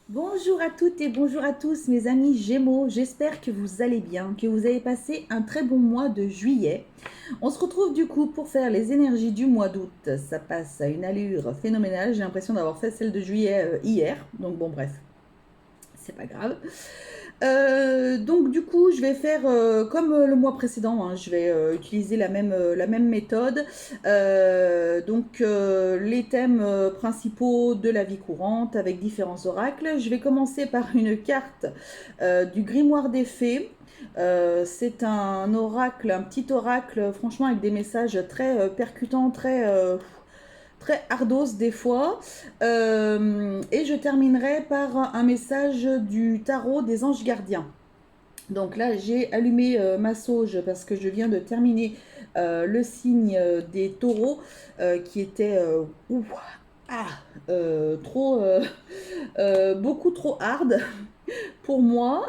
Bonjour à toutes et bonjour à tous mes amis Gémeaux, j'espère que vous allez bien, que vous avez passé un très bon mois de juillet. On se retrouve du coup pour faire les énergies du mois d'août. Ça passe à une allure phénoménale, j'ai l'impression d'avoir fait celle de juillet hier, donc bon bref, c'est pas grave. Donc du coup, je vais faire comme le mois précédent, hein, je vais utiliser la même méthode. Les thèmes principaux de la vie courante avec différents oracles. Je vais commencer par une carte du grimoire des fées. C'est un oracle, un petit oracle, franchement avec des messages très percutants, très ardos des fois. Et je terminerai par un message du tarot des anges gardiens. Donc là, j'ai allumé ma sauge parce que je viens de terminer le signe des taureaux qui était ah, trop, beaucoup trop hard pour moi.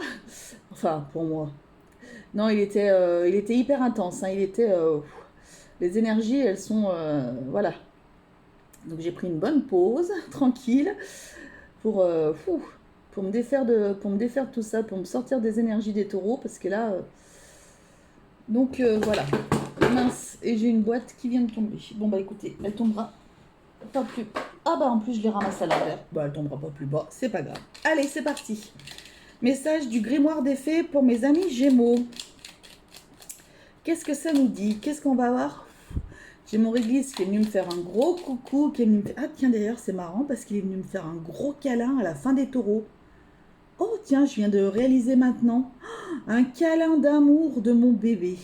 Enfin, pour moi. Non, il était hyper intense. Hein. Les énergies, elles sont, voilà. Donc j'ai pris une bonne pause, tranquille, pour, pour me défaire de tout ça, pour me sortir des énergies des taureaux, parce que là, voilà. Mince, et j'ai une boîte qui vient de tomber. Bon bah écoutez, elle tombera pas plus. Ah bah en plus je l'ai ramassée à l'envers. Bah elle tombera pas plus bas, c'est pas grave. Allez, c'est parti. Message du grimoire des fées pour mes amis Gémeaux. Qu'est-ce que ça nous dit? Qu'est-ce qu'on va avoir? J'ai mon réglisse qui est venu me faire un gros coucou, qui est venu me faire... Ah tiens d'ailleurs c'est marrant parce qu'il est venu me faire un gros câlin à la fin des taureaux. Oh tiens, je viens de réaliser maintenant un câlin d'amour de mon bébé.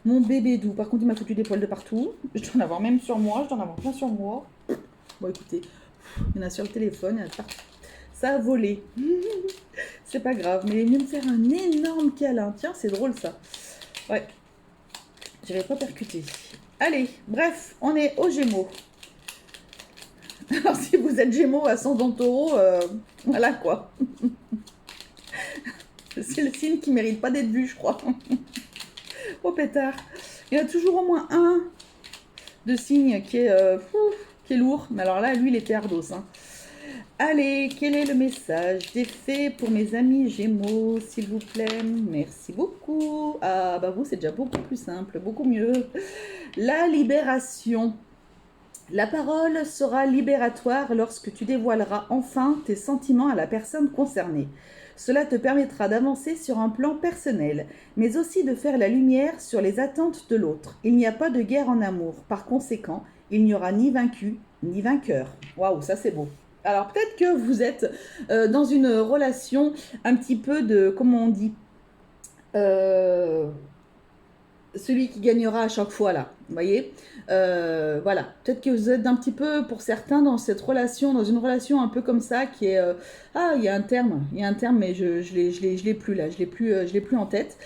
Mon bébé doux. Par contre, il m'a foutu des poils de partout. Je dois en avoir même sur moi. Je dois en avoir plein sur moi. Bon, écoutez, il y en a sur le téléphone. Il y en a partout. Ça a volé. C'est pas grave. Mais il est venu me faire un énorme câlin. Tiens, c'est drôle ça. Ouais. J'avais pas percuté. Allez, bref, on est aux Gémeaux. Alors, si vous êtes Gémeaux, ascendant Taureau, voilà quoi. C'est le signe qui mérite pas d'être vu, je crois. Oh pétard. Il y a toujours au moins un de signe qui est lourd. Mais alors là, lui, il était ardos. Hein. Allez, quel est le message des fées pour mes amis Gémeaux, s'il vous plaît? Merci beaucoup. Ah, bah vous, c'est déjà beaucoup plus simple, beaucoup mieux. La libération. La parole sera libératoire lorsque tu dévoileras enfin tes sentiments à la personne concernée. Cela te permettra d'avancer sur un plan personnel, mais aussi de faire la lumière sur les attentes de l'autre. Il n'y a pas de guerre en amour. Par conséquent, il n'y aura ni vaincu ni vainqueur. Waouh, ça c'est beau. Alors peut-être que vous êtes dans une relation un petit peu de, comment on dit, euh, celui qui gagnera à chaque fois là, vous voyez. Voilà, peut-être que vous êtes un petit peu pour certains dans cette relation, dans une relation un peu comme ça qui est ah il y a un terme mais je l'ai plus là, je l'ai plus en tête.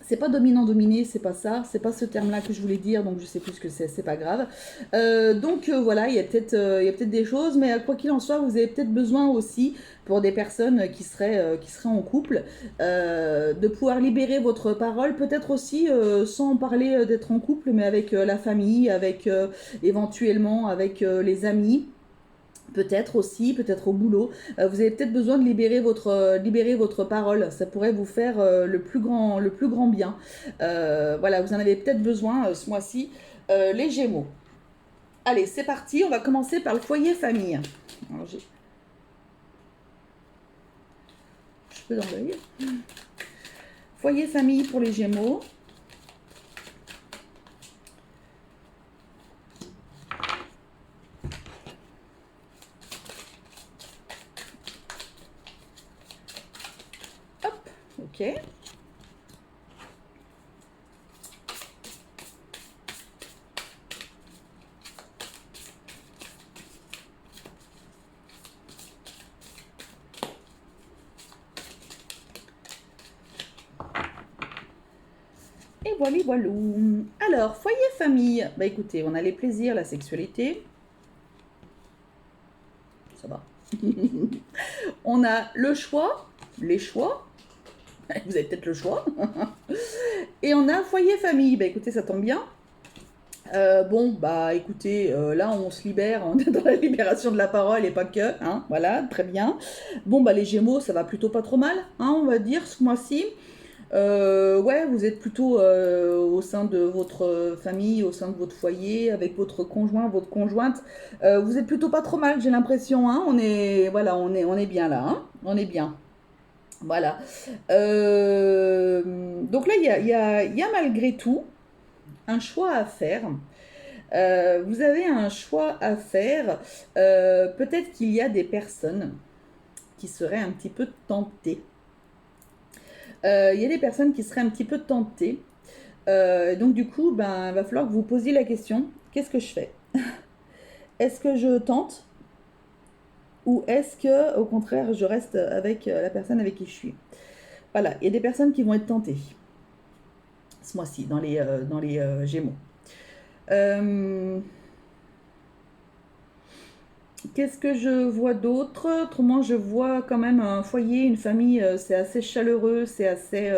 C'est pas dominant-dominé, c'est pas ça, c'est pas ce terme-là que je voulais dire, donc je sais plus ce que c'est pas grave. Voilà, il y a peut-être des choses, mais quoi qu'il en soit, vous avez peut-être besoin aussi, pour des personnes qui seraient en couple, de pouvoir libérer votre parole, peut-être aussi sans parler d'être en couple, mais avec la famille, avec éventuellement avec les amis. Peut-être aussi, peut-être au boulot. Vous avez peut-être besoin de libérer votre parole. Ça pourrait vous faire le plus grand bien. Voilà, vous en avez peut-être besoin ce mois-ci. Les Gémeaux. Allez, c'est parti. On va commencer par le foyer famille. Alors, j'ai un peu dans l'œil. Foyer famille pour les Gémeaux. Hop, ok. Et voilà, voilà. Alors, foyer famille. Bah écoutez, on a les plaisirs, la sexualité. Ça va. On a le choix, les choix. Vous avez peut-être le choix. Et on a foyer famille. Bah écoutez, ça tombe bien. Bon, bah écoutez, là on se libère, on est dans la libération de la parole et pas que, hein, voilà, très bien. Bon, bah les Gémeaux, ça va plutôt pas trop mal, hein, on va dire, ce mois-ci. Ouais, vous êtes plutôt au sein de votre famille, au sein de votre foyer, avec votre conjoint, votre conjointe. Vous êtes plutôt pas trop mal, j'ai l'impression, hein. On est, voilà, on est bien là, hein. On est bien. Voilà. Donc là, il y a malgré tout un choix à faire. Vous avez un choix à faire. Peut-être qu'il y a des personnes qui seraient un petit peu tentées. Il y a des personnes qui seraient un petit peu tentées. Donc du coup, ben, il va falloir que vous posiez la question, qu'est-ce que je fais? Est-ce que je tente ou est-ce que, au contraire, je reste avec la personne avec qui je suis? Voilà, il y a des personnes qui vont être tentées ce mois-ci dans les Gémeaux. Euh, Qu'est-ce que je vois d'autre? Autrement, je vois quand même un foyer, une famille, c'est assez chaleureux, c'est assez...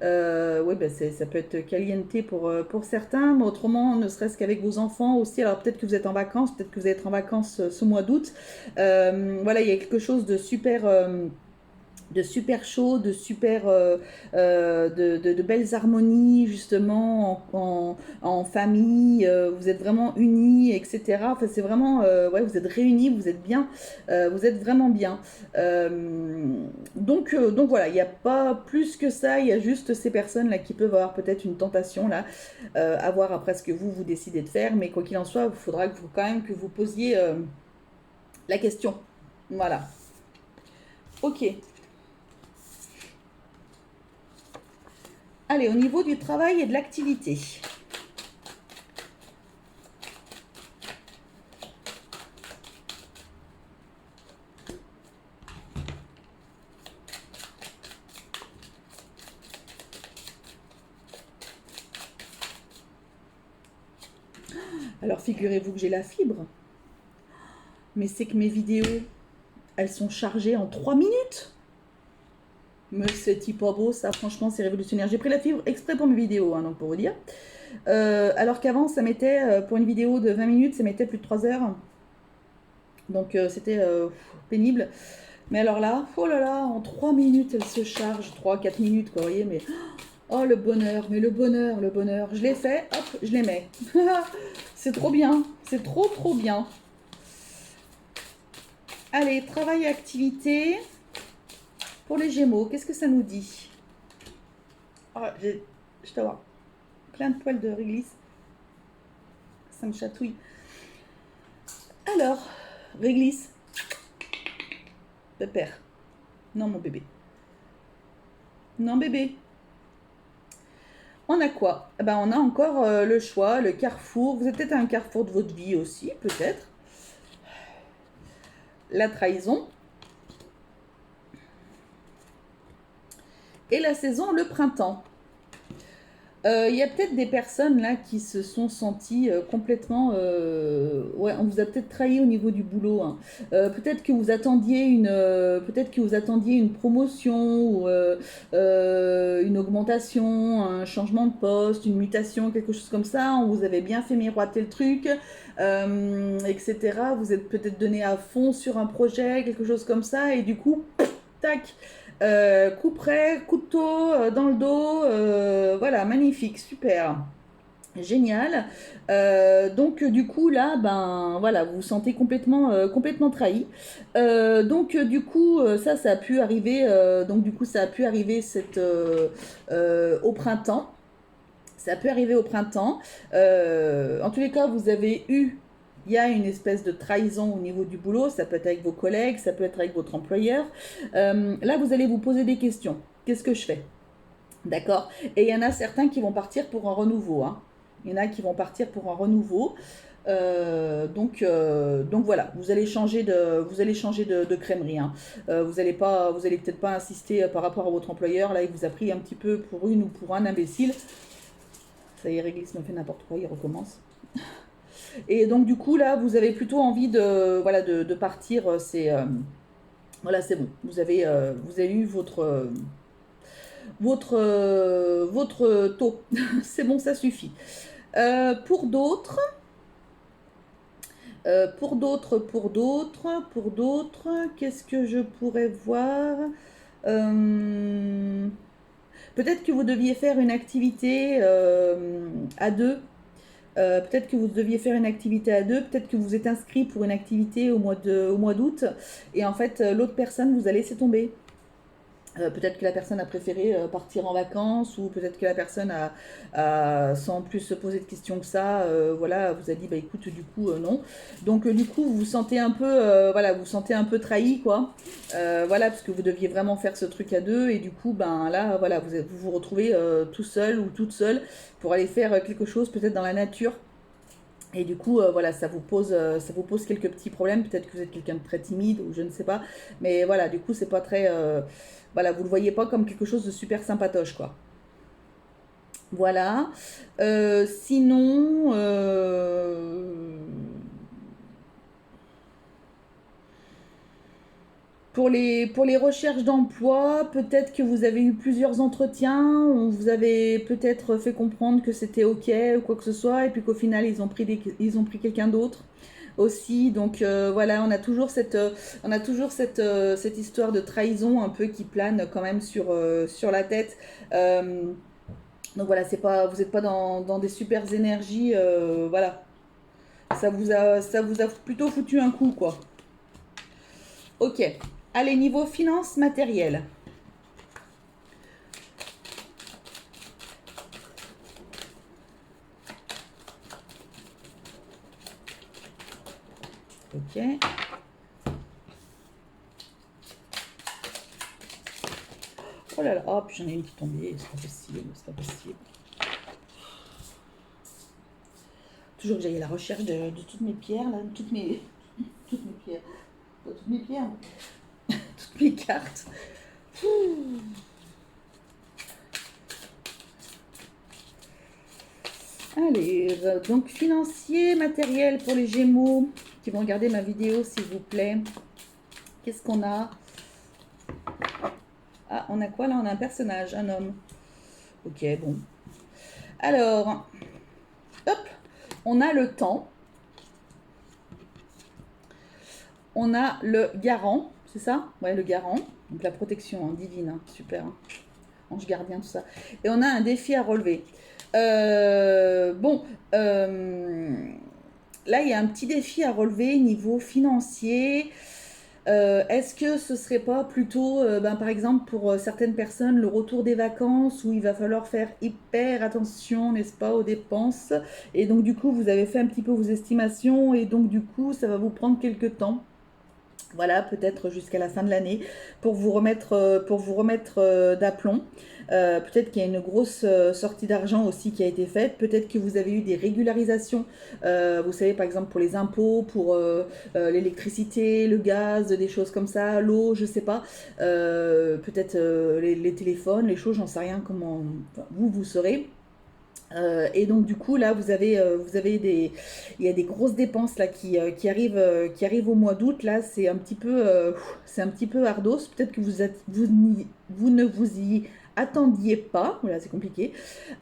ouais, ben ça peut être caliente pour certains, mais autrement, ne serait-ce qu'avec vos enfants aussi. Alors peut-être que vous êtes en vacances, peut-être que vous êtes en vacances ce mois d'août. Voilà, il y a quelque chose de super chaud, de super de belles harmonies justement en famille, vous êtes vraiment unis, etc. Enfin, c'est vraiment, ouais, vous êtes réunis, vous êtes bien, vous êtes vraiment bien. Donc voilà, il n'y a pas plus que ça, il y a juste ces personnes-là qui peuvent avoir peut-être une tentation là, à voir après ce que vous décidez de faire, mais quoi qu'il en soit, il faudra que quand même que vous posiez la question. Voilà. Ok. Allez, au niveau du travail et de l'activité. Alors figurez-vous que j'ai la fibre, mais c'est que mes vidéos, elles sont chargées en 3 minutes. Mais c'est pas beau, ça, franchement, c'est révolutionnaire. J'ai pris la fibre exprès pour mes vidéos, hein, donc pour vous dire. Alors qu'avant, ça mettait, pour une vidéo de 20 minutes, ça mettait plus de 3 heures. Donc c'était pénible. Mais alors là, oh là là, en 3 minutes, elle se charge. 3 4 minutes, quoi, vous voyez, mais... Oh, le bonheur, mais le bonheur, le bonheur. Je l'ai fait, hop, je les mets. C'est trop bien, c'est trop trop bien. Allez, travail et activité. Pour les Gémeaux, qu'est-ce que ça nous dit? Ah, je dois avoir plein de poils de réglisse. Ça me chatouille. Alors, réglisse. Pépère. Non, mon bébé. Non, bébé. On a quoi? Eh ben, on a encore le choix, le carrefour. Vous êtes peut-être à un carrefour de votre vie aussi, peut-être. La trahison. Et la saison, le printemps. Il y a peut-être des personnes là qui se sont senties complètement. Ouais, on vous a peut-être trahi au niveau du boulot, hein. Peut-être que vous attendiez peut-être que vous attendiez une promotion ou une augmentation, un changement de poste, une mutation, quelque chose comme ça. On vous avait bien fait miroiter le truc, etc. Vous êtes peut-être donné à fond sur un projet, quelque chose comme ça, et du coup, tac. Coup près, couteau dans le dos, voilà, magnifique, super. Génial. Donc du coup là, ben voilà, vous vous sentez complètement trahi. Donc du coup ça a pu arriver. Donc du coup ça a pu arriver au printemps. Ça peut arriver au printemps. En tous les cas, vous avez eu, il y a une espèce de trahison au niveau du boulot. Ça peut être avec vos collègues, ça peut être avec votre employeur. Là, vous allez vous poser des questions. Qu'est-ce que je fais? D'accord? Et il y en a certains qui vont partir pour un renouveau, hein. Il y en a qui vont partir pour un renouveau. Donc voilà, vous allez changer de crèmerie, hein. Vous allez peut-être pas insister par rapport à votre employeur. Là, il vous a pris un petit peu pour une ou pour un imbécile. Ça y est, Réglisse me fait n'importe quoi, il recommence. Et donc du coup là, vous avez plutôt envie de partir. Voilà, c'est bon. Vous avez eu votre taux. C'est bon, ça suffit. Pour d'autres, qu'est-ce que je pourrais voir? Peut-être que vous deviez faire une activité à deux. Peut-être que vous deviez faire une activité à deux, peut-être que vous êtes inscrit pour une activité au mois d'août, et en fait, l'autre personne vous a laissé tomber. Peut-être que la personne a préféré partir en vacances, ou peut-être que la personne sans plus se poser de questions que ça, voilà, vous a dit bah écoute, du coup non. Donc du coup vous vous sentez un peu, voilà, vous vous sentez un peu trahi, quoi. Voilà, parce que vous deviez vraiment faire ce truc à deux, et du coup ben là voilà, vous vous retrouvez tout seul ou toute seule pour aller faire quelque chose peut-être dans la nature. Et du coup, voilà, ça vous pose quelques petits problèmes. Peut-être que vous êtes quelqu'un de très timide ou je ne sais pas. Mais voilà, du coup, c'est pas très. Voilà, vous le voyez pas comme quelque chose de super sympatoche, quoi. Voilà. Sinon, pour les recherches d'emploi, peut-être que vous avez eu plusieurs entretiens, on vous avez peut-être fait comprendre que c'était OK ou quoi que ce soit, et puis qu'au final, ils ont pris quelqu'un d'autre aussi. Donc voilà, on a toujours cette histoire de trahison un peu qui plane quand même sur la tête. Donc voilà, vous n'êtes pas dans des super énergies. Voilà, ça vous a plutôt foutu un coup, quoi. Ok. Allez, niveau finance matérielle. Ok. Oh là là, hop, j'en ai une qui est tombée, c'est pas possible, c'est pas possible. Toujours que j'aille à la recherche de toutes mes pierres, là, toutes mes pierres, pas toutes mes pierres, toutes mes cartes. Allez, donc financier, matériel pour les Gémeaux qui vont regarder ma vidéo, s'il vous plaît. Qu'est-ce qu'on a? Ah, on a quoi là? On a un personnage, un homme. Ok, bon. Alors, hop, on a le temps. On a le garant, c'est ça? Ouais, le garant. Donc la protection divine, hein, super. Hein. Ange gardien, tout ça. Et on a un défi à relever. Bon, là, il y a un petit défi à relever niveau financier. Est-ce que ce serait pas plutôt, par exemple, pour certaines personnes, le retour des vacances où il va falloir faire hyper attention, n'est-ce pas, aux dépenses, et donc du coup, vous avez fait un petit peu vos estimations, et donc du coup, ça va vous prendre quelques temps. Voilà, peut-être jusqu'à la fin de l'année, pour vous remettre d'aplomb. Peut-être qu'il y a une grosse sortie d'argent aussi qui a été faite. Peut-être que vous avez eu des régularisations. Vous savez, par exemple, pour les impôts, pour l'électricité, le gaz, des choses comme ça, l'eau, je sais pas. Peut-être les téléphones, les choses, j'en sais rien comment enfin, vous serez. Et donc du coup là vous avez il y a des grosses dépenses là qui arrivent au mois d'août. Là c'est un petit peu ardos. Peut-être que vous ne vous y attendiez pas. Voilà, c'est compliqué.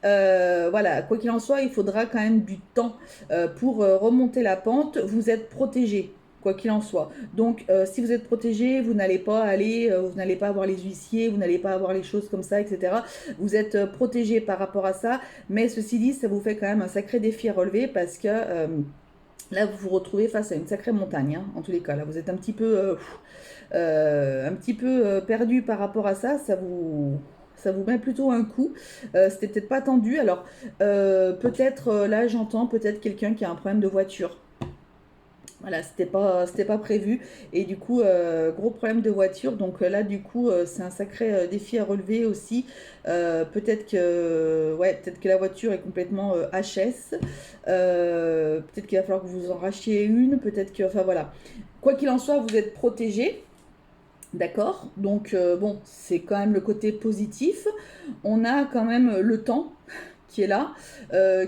Voilà, quoi qu'il en soit, il faudra quand même du temps pour remonter la pente. Vous êtes protégé, quoi qu'il en soit. Donc, si vous êtes protégé, vous n'allez pas avoir les huissiers, vous n'allez pas avoir les choses comme ça, etc. Vous êtes protégé par rapport à ça, mais ceci dit, ça vous fait quand même un sacré défi à relever parce que là, vous vous retrouvez face à une sacrée montagne, hein, en tous les cas. Là, vous êtes un petit peu perdu par rapport à ça. Ça vous met plutôt un coup. C'était peut-être pas tendu. Alors, peut-être, là, j'entends peut-être quelqu'un qui a un problème de voiture. Voilà, c'était pas prévu. Et du coup, gros problème de voiture. Donc là, du coup, c'est un sacré défi à relever aussi. Peut-être que la voiture est complètement HS. Peut-être qu'il va falloir que vous en rachetiez une. Peut-être que, enfin voilà. Quoi qu'il en soit, vous êtes protégé. D'accord? Donc, bon, c'est quand même le côté positif. On a quand même le temps qui est là,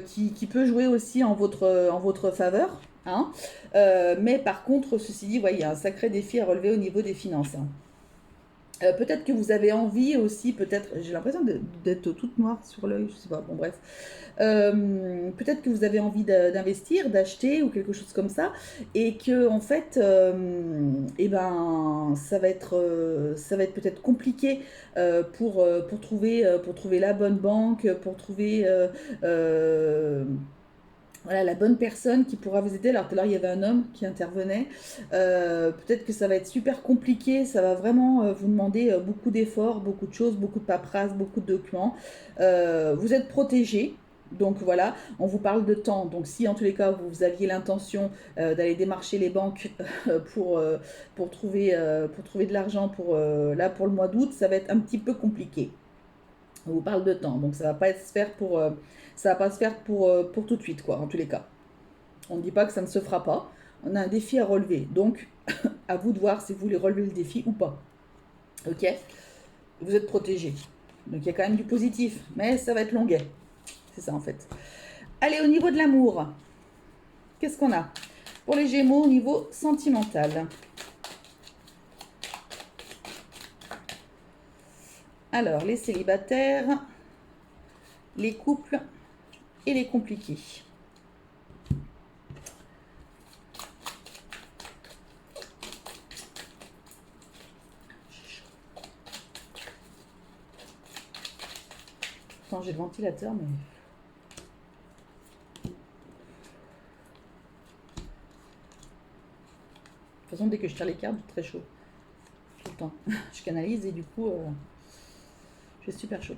qui peut jouer aussi en votre faveur. Hein. Mais par contre, ceci dit, ouais, il y a un sacré défi à relever au niveau des finances. Hein. Peut-être que vous avez envie aussi, peut-être, j'ai l'impression d'être toute noire sur l'œil, je sais pas, bon bref. Peut-être que vous avez envie d'investir, d'acheter ou quelque chose comme ça, et que en fait, et ben, ça va être peut-être compliqué pour trouver la bonne banque, pour trouver voilà, la bonne personne qui pourra vous aider. Alors tout à l'heure, il y avait un homme qui intervenait. Peut-être que ça va être super compliqué, ça va vraiment vous demander beaucoup d'efforts, beaucoup de choses, beaucoup de paperasse, beaucoup de documents. Vous êtes protégé. Donc voilà, on vous parle de temps. Donc si en tous les cas vous aviez l'intention d'aller démarcher les banques pour trouver de l'argent là pour le mois d'août, ça va être un petit peu compliqué. On vous parle de temps, donc ça va pas se faire ça va pas se faire pour tout de suite, quoi, en tous les cas. On ne dit pas que ça ne se fera pas. On a un défi à relever, donc à vous de voir si vous voulez relever le défi ou pas. Ok. Vous êtes protégé. Donc il y a quand même du positif, mais ça va être longuet. C'est ça en fait. Allez, au niveau de l'amour, qu'est-ce qu'on a pour les Gémeaux au niveau sentimental? Alors, les célibataires, les couples et les compliqués. Attends, j'ai le ventilateur, mais... De toute façon, dès que je tire les cartes, c'est très chaud. Tout le temps. Je canalise et du coup, j'ai super chaud.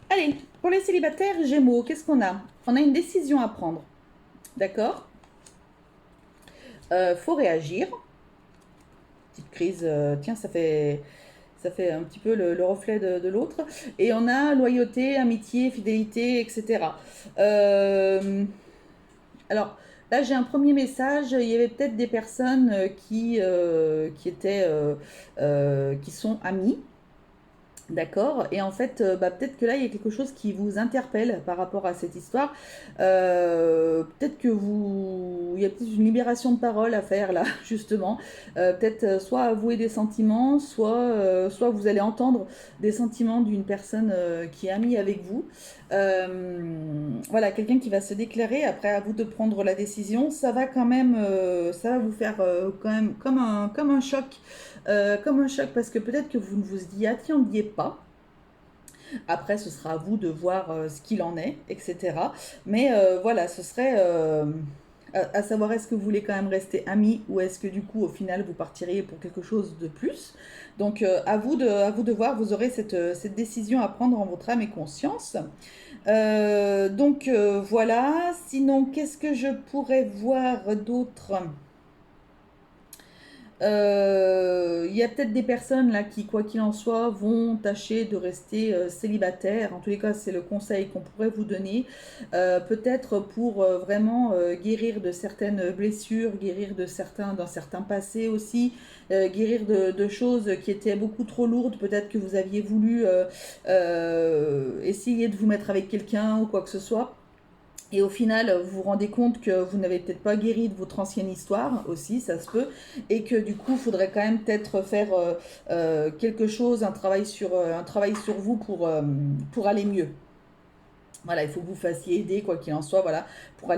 Allez, pour les célibataires Gémeaux, qu'est-ce qu'on a? On a une décision à prendre. D'accord? Faut réagir. Petite crise, tiens, ça fait un petit peu le reflet de l'autre. Et on a loyauté, amitié, fidélité, etc. Alors, là, j'ai un premier message. Il y avait peut-être des personnes qui sont amies. D'accord. Et en fait, peut-être que là, il y a quelque chose qui vous interpelle par rapport à cette histoire. Peut-être que il y a peut-être une libération de parole à faire là, justement. Peut-être soit avouer des sentiments, soit vous allez entendre des sentiments d'une personne qui est amie avec vous. Voilà, quelqu'un qui va se déclarer. Après, à vous de prendre la décision. Ça va quand même, ça va vous faire quand même comme un choc. Comme un choc parce que peut-être que vous ne vous y attendiez pas. Après, ce sera à vous de voir ce qu'il en est, etc. Mais voilà, ce serait à savoir est-ce que vous voulez quand même rester amis ou est-ce que du coup, au final, vous partiriez pour quelque chose de plus. Donc, à vous de voir, vous aurez cette décision à prendre en votre âme et conscience. Voilà. Sinon, qu'est-ce que je pourrais voir d'autre? Il y a peut-être des personnes là qui, quoi qu'il en soit, vont tâcher de rester célibataires. En tous les cas, c'est le conseil qu'on pourrait vous donner. Peut-être pour vraiment guérir de certaines blessures, guérir d'un certain passé aussi, guérir de choses qui étaient beaucoup trop lourdes. Peut-être que vous aviez voulu essayer de vous mettre avec quelqu'un ou quoi que ce soit. Et au final, vous vous rendez compte que vous n'avez peut-être pas guéri de votre ancienne histoire aussi, ça se peut, et que du coup, il faudrait quand même peut-être faire quelque chose, un travail sur vous pour aller mieux. Voilà, il faut que vous fassiez aider, quoi qu'il en soit, voilà, pour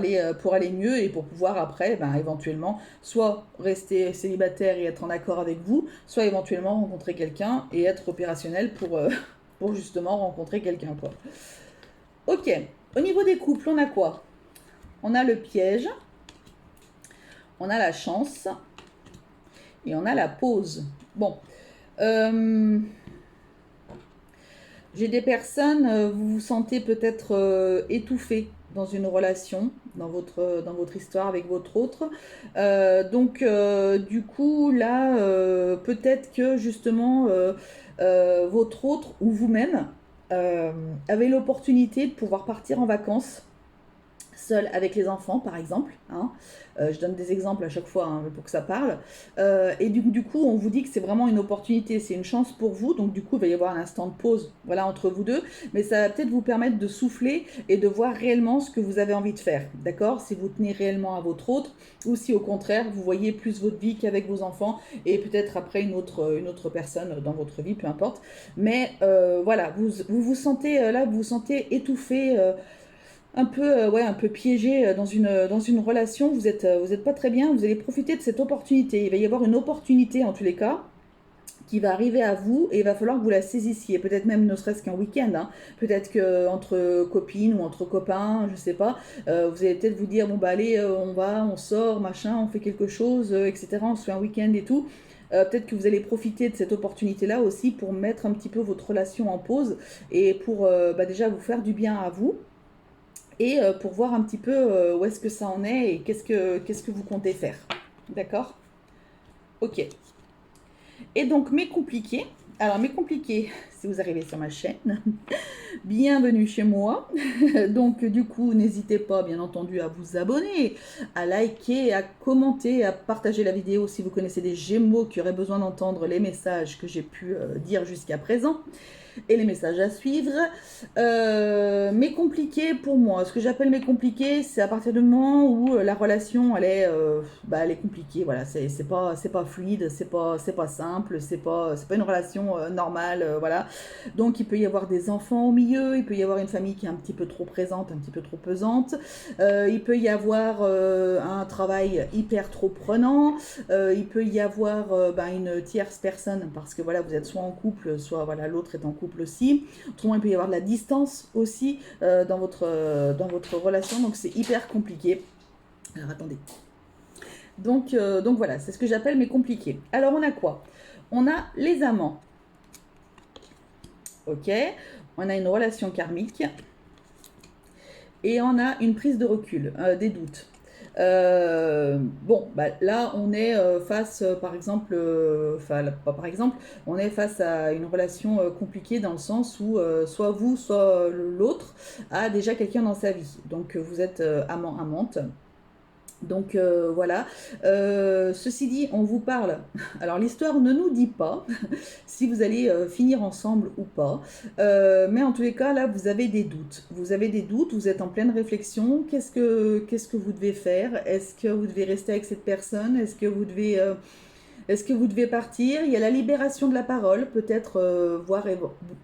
aller mieux et pour pouvoir après, éventuellement, soit rester célibataire et être en accord avec vous, soit éventuellement rencontrer quelqu'un et être opérationnel pour justement rencontrer quelqu'un, quoi. Ok, au niveau des couples, on a quoi? On a le piège, on a la chance et on a la pause. Bon, j'ai des personnes, vous vous sentez peut-être étouffé dans une relation, dans votre histoire avec votre autre. Du coup, là, peut-être que justement, votre autre ou vous-même avez l'opportunité de pouvoir partir en vacances seul avec les enfants, par exemple. Hein. Je donne des exemples à chaque fois hein, pour que ça parle. Et du coup, on vous dit que c'est vraiment une opportunité, c'est une chance pour vous. Donc, du coup, il va y avoir un instant de pause voilà, entre vous deux. Mais ça va peut-être vous permettre de souffler et de voir réellement ce que vous avez envie de faire. D'accord? Si vous tenez réellement à votre autre ou si au contraire, vous voyez plus votre vie qu'avec vos enfants et peut-être après une autre personne dans votre vie, peu importe. Mais voilà, vous sentez là, vous vous sentez étouffé. Un peu, ouais, un peu piégé dans une relation, vous êtes pas très bien, vous allez profiter de cette opportunité. Il va y avoir une opportunité en tous les cas qui va arriver à vous et il va falloir que vous la saisissiez. Peut-être même ne serait-ce qu'un week-end. Hein. Peut-être qu'entre copines ou entre copains, je sais pas, vous allez peut-être vous dire bon bah allez, on sort, machin, on fait quelque chose, etc. On se fait un week-end et tout. Peut-être que vous allez profiter de cette opportunité-là aussi pour mettre un petit peu votre relation en pause et pour bah, déjà vous faire du bien à vous et pour voir un petit peu où est-ce que ça en est et qu'est-ce que vous comptez faire. D'accord? Ok. Et donc mes compliqués. Alors mes compliqués, si vous arrivez sur ma chaîne, bienvenue chez moi. Donc du coup, n'hésitez pas bien entendu à vous abonner, à liker, à commenter, à partager la vidéo si vous connaissez des Gémeaux qui auraient besoin d'entendre les messages que j'ai pu dire jusqu'à présent. Et les messages à suivre. Mes compliqués pour moi, ce que j'appelle mes compliqués, c'est à partir du moment où la relation elle est compliquée. Voilà, c'est pas fluide, c'est pas simple, c'est pas une relation normale. Voilà. Donc il peut y avoir des enfants au milieu, il peut y avoir une famille qui est un petit peu trop présente, un petit peu trop pesante. Il peut y avoir un travail hyper trop prenant. Il peut y avoir une tierce personne parce que voilà, vous êtes soit en couple, soit voilà, l'autre est en couple aussi. Autrement, il peut y avoir de la distance aussi dans votre relation, donc c'est hyper compliqué. Alors attendez. Donc voilà, c'est ce que j'appelle mes compliqués. Alors on a quoi? On a les amants. Ok, on a une relation karmique et on a une prise de recul, des doutes. Bon, bah, là, on est face, par exemple, pas par exemple, on est face à une relation compliquée dans le sens où soit vous, soit l'autre a déjà quelqu'un dans sa vie. Donc, vous êtes amant-amante. Donc voilà. Ceci dit, on vous parle. Alors l'histoire ne nous dit pas si vous allez finir ensemble ou pas. Mais en tous les cas, là, vous avez des doutes. Vous avez des doutes, vous êtes en pleine réflexion. Qu'est-ce que vous devez faire? Est-ce que vous devez rester avec cette personne? Est-ce que vous devez partir? Il y a la libération de la parole, peut-être voir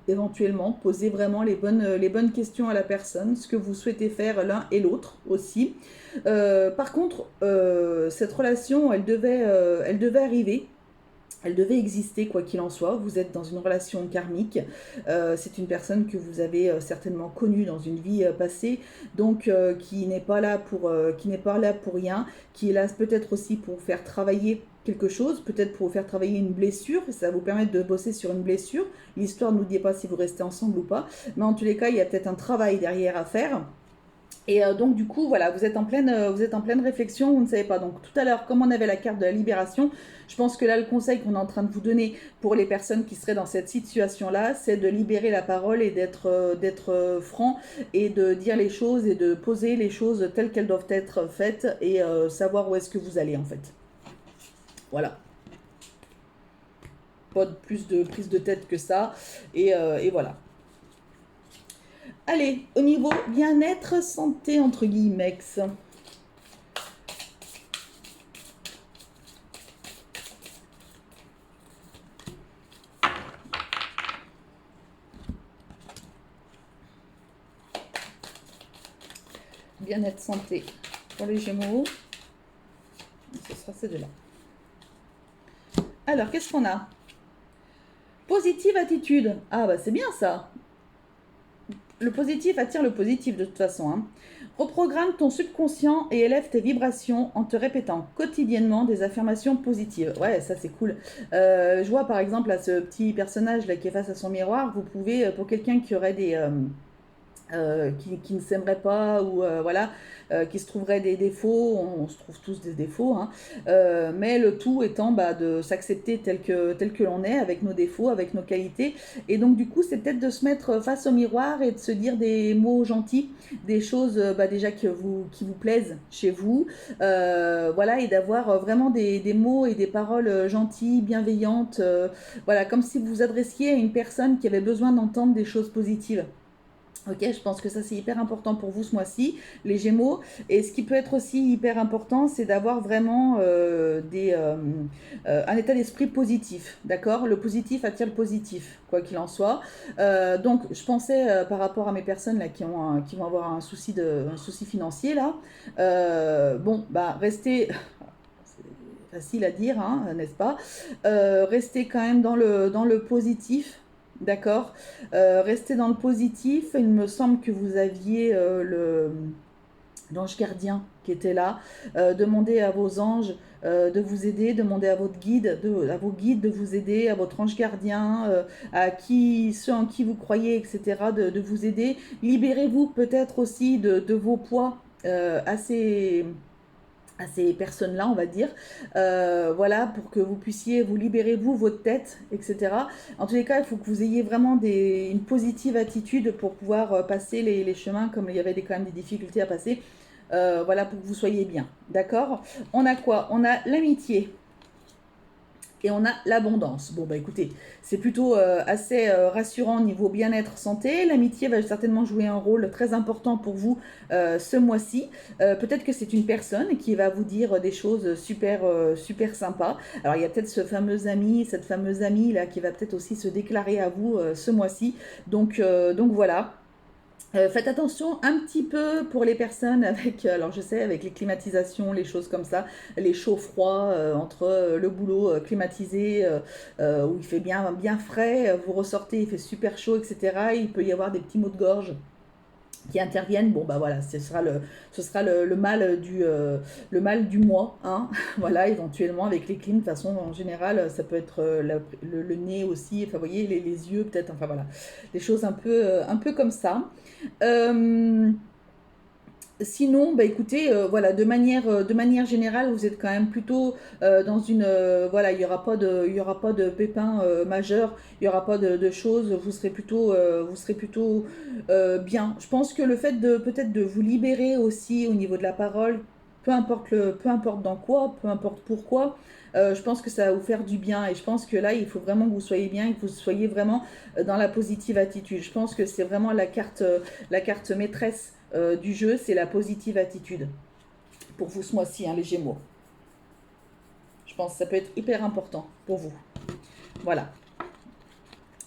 éventuellement poser vraiment les bonnes questions à la personne, ce que vous souhaitez faire l'un et l'autre aussi. Par contre, cette relation, elle devait arriver. Elle devait exister quoi qu'il en soit. Vous êtes dans une relation karmique. C'est une personne que vous avez certainement connue dans une vie passée, donc qui n'est pas là pour rien, qui est là peut-être aussi pour faire travailler quelque chose, peut-être pour vous faire travailler une blessure. Ça va vous permettre de bosser sur une blessure. L'histoire ne nous dit pas si vous restez ensemble ou pas, mais en tous les cas, il y a peut-être un travail derrière à faire. Et donc du coup, voilà, vous êtes en pleine réflexion, vous ne savez pas. Donc tout à l'heure, comme on avait la carte de la libération, je pense que là, le conseil qu'on est en train de vous donner pour les personnes qui seraient dans cette situation-là, c'est de libérer la parole et d'être franc et de dire les choses et de poser les choses telles qu'elles doivent être faites et savoir où est-ce que vous allez en fait. Voilà. Pas de plus de prise de tête que ça. Et voilà. Allez, au niveau bien-être, santé, entre guillemets. Bien-être, santé pour les Gémeaux. Ce sera ces deux-là. Alors, qu'est-ce qu'on a? Positive attitude. Ah, bah c'est bien ça. Le positif attire le positif de toute façon. Hein. Reprogramme ton subconscient et élève tes vibrations en te répétant quotidiennement des affirmations positives. Ouais, ça c'est cool. Je vois par exemple là, ce petit personnage là qui est face à son miroir, vous pouvez, pour quelqu'un qui aurait qui ne s'aimeraient pas ou voilà, qui se trouveraient des défauts, on se trouve tous des défauts, hein, mais le tout étant bah, de s'accepter tel que l'on est, avec nos défauts, avec nos qualités, et donc du coup c'est peut-être de se mettre face au miroir et de se dire des mots gentils, des choses bah, déjà qui vous plaisent chez vous, voilà, et d'avoir vraiment des mots et des paroles gentilles, bienveillantes, voilà, comme si vous vous adressiez à une personne qui avait besoin d'entendre des choses positives. Ok, je pense que ça c'est hyper important pour vous ce mois-ci, les Gémeaux. Et ce qui peut être aussi hyper important, c'est d'avoir vraiment un état d'esprit positif, d'accord? Le positif attire le positif, quoi qu'il en soit. Donc, je pensais par rapport à mes personnes là qui vont avoir un souci financier là. Bon, bah restez. C'est facile à dire, hein, n'est-ce pas? Restez quand même dans le positif. D'accord. Restez dans le positif. Il me semble que vous aviez l'ange gardien qui était là. Demandez à vos anges de vous aider. Demandez à votre guide, à vos guides de vous aider, à votre ange gardien, ceux en qui vous croyez, etc., de vous aider. Libérez-vous peut-être aussi de vos poids assez à ces personnes-là, on va dire, voilà, pour que vous puissiez vous libérer, vous, votre tête, etc. En tous les cas, il faut que vous ayez vraiment une positive attitude pour pouvoir passer les chemins, comme il y avait quand même des difficultés à passer, voilà, pour que vous soyez bien, d'accord? On a quoi? On a l'amitié. Et on a l'abondance. Bon, bah écoutez, c'est plutôt assez rassurant niveau bien-être santé. L'amitié va certainement jouer un rôle très important pour vous ce mois-ci. Peut-être que c'est une personne qui va vous dire des choses super, super sympas. Alors, il y a peut-être ce fameux ami, cette fameuse amie là qui va peut-être aussi se déclarer à vous ce mois-ci. Donc voilà. Faites attention un petit peu pour les personnes avec, alors je sais, avec les climatisations, les choses comme ça, les chauds-froids, entre le boulot climatisé, où il fait bien, bien frais, vous ressortez, il fait super chaud, etc. Il peut y avoir des petits maux de gorge qui interviennent. Bon bah voilà, ce sera le mal du mois, hein. Voilà, éventuellement avec les clims, de toute façon en général ça peut être le nez aussi, enfin vous voyez les yeux peut-être, enfin voilà, des choses un peu comme ça. Euh, Sinon, bah écoutez, voilà, de manière générale, vous êtes quand même plutôt dans une, voilà, il y aura pas de pépins majeurs, il y aura pas de choses, vous serez plutôt bien. Je pense que le fait de peut-être de vous libérer aussi au niveau de la parole, peu importe dans quoi, peu importe pourquoi, je pense que ça va vous faire du bien. Et je pense que là, il faut vraiment que vous soyez bien, et que vous soyez vraiment dans la positive attitude. Je pense que c'est vraiment la carte maîtresse du jeu, c'est la positive attitude. Pour vous ce mois-ci, hein, les Gémeaux. Je pense que ça peut être hyper important pour vous. Voilà.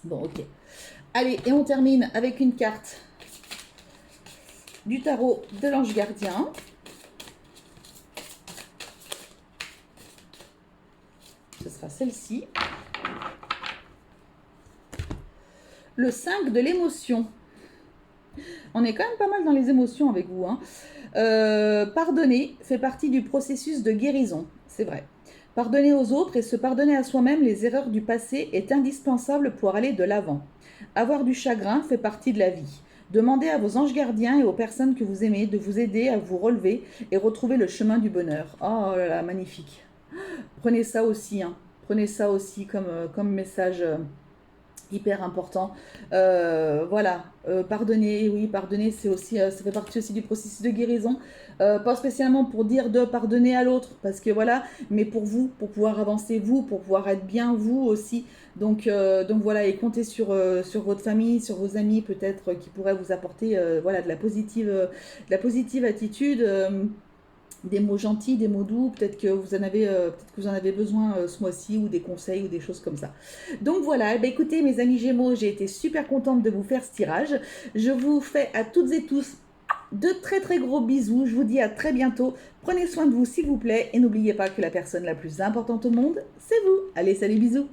Bon, ok. Allez, et on termine avec une carte du tarot de l'ange gardien. Ce sera celle-ci. Le 5 de l'émotion. On est quand même pas mal dans les émotions avec vous, hein. Pardonner fait partie du processus de guérison, c'est vrai. Pardonner aux autres et se pardonner à soi-même les erreurs du passé est indispensable pour aller de l'avant. Avoir du chagrin fait partie de la vie. Demandez à vos anges gardiens et aux personnes que vous aimez de vous aider à vous relever et retrouver le chemin du bonheur. Oh là là, magnifique. Prenez ça aussi, hein. Prenez ça aussi comme message hyper important. Voilà, pardonner, oui, pardonner, c'est aussi, ça fait partie aussi du processus de guérison. Pas spécialement pour dire de pardonner à l'autre, parce que voilà, mais pour vous, pour pouvoir avancer vous, pour pouvoir être bien vous aussi. Donc voilà, et comptez sur votre famille, sur vos amis peut-être qui pourraient vous apporter voilà, de la positive attitude. Des mots gentils, des mots doux, peut-être que vous en avez besoin ce mois-ci, ou des conseils ou des choses comme ça. Donc voilà, eh bien, écoutez mes amis Gémeaux, j'ai été super contente de vous faire ce tirage. Je vous fais à toutes et tous de très très gros bisous. Je vous dis à très bientôt. Prenez soin de vous s'il vous plaît et n'oubliez pas que la personne la plus importante au monde, c'est vous. Allez, salut, bisous.